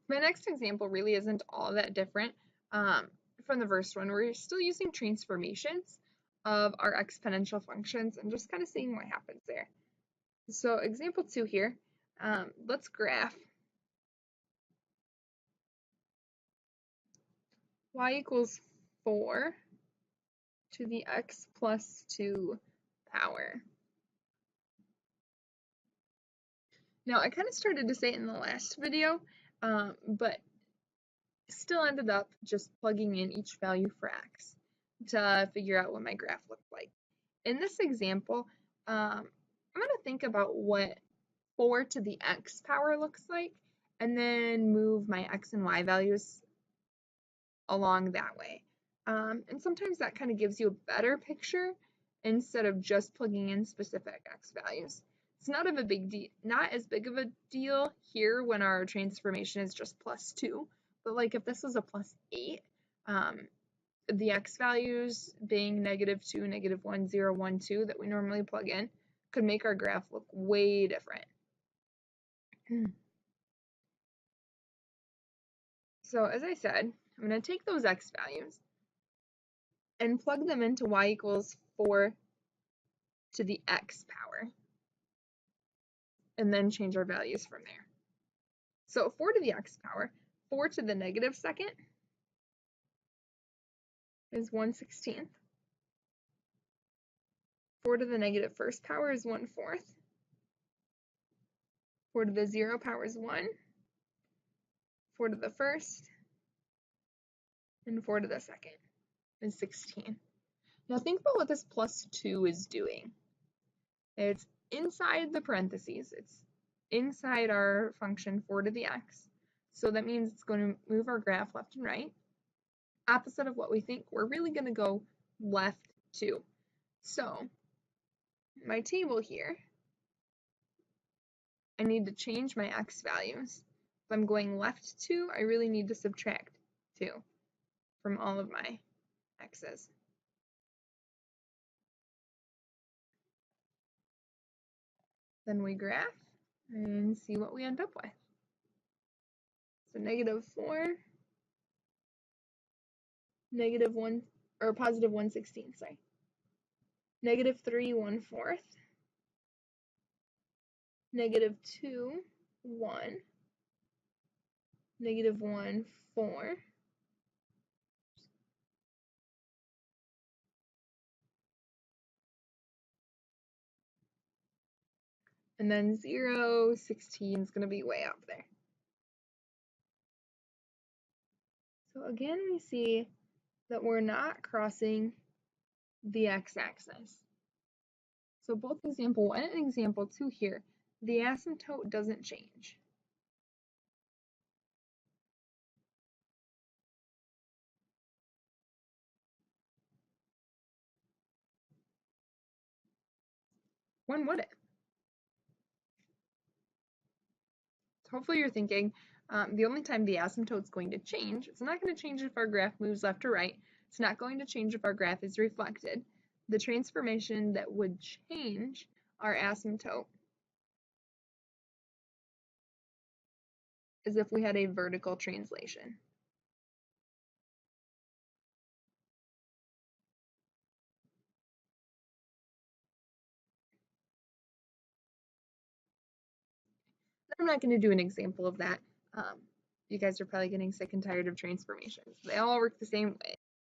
My next example really isn't all that different from the first one. We're still using transformations of our exponential functions and just kind of seeing what happens there. So example 2 here, let's graph y equals 4 to the x plus 2 power. Now, I kind of started to say it in the last video, but still ended up just plugging in each value for x to figure out what my graph looked like. In this example, I'm going to think about what 4 to the x power looks like, and then move my x and y values along that way. And sometimes that kind of gives you a better picture instead of just plugging in specific x values. It's not as big of a deal here when our transformation is just +2, but like if this was a +8, the x values being -2, -1, 0, 1, 2 that we normally plug in could make our graph look way different. So as I said, I'm going to take those x values and plug them into y equals 4 to the x power, and then change our values from there. So 4 to the x power, 4 to the -2nd is 1/16. 4 to the -1st power is 1/4. 4 to the 0 power is 1. 4 to the 1st, and 4 to the 2nd is 16. Now think about what this +2 is doing. It's inside the parentheses. It's inside our function 4 to the x. So that means it's going to move our graph left and right. Opposite of what we think, we're really going to go left 2. So my table here, I need to change my x values. If I'm going left 2, I really need to subtract 2 from all of my x's. Then we graph and see what we end up with. So -4, -1, or +1/16, sorry. -3, 1/4. -2, 1. -1, 4. And then 0, 16 is going to be way up there. So again, we see that we're not crossing the x-axis. So both example 1 and example 2 here, the asymptote doesn't change. When would it? So hopefully you're thinking, the only time the asymptote is going to change, it's not going to change if our graph moves left or right. It's not going to change if our graph is reflected. The transformation that would change our asymptote is if we had a vertical translation. I'm not going to do an example of that. You guys are probably getting sick and tired of transformations. They all work the same way.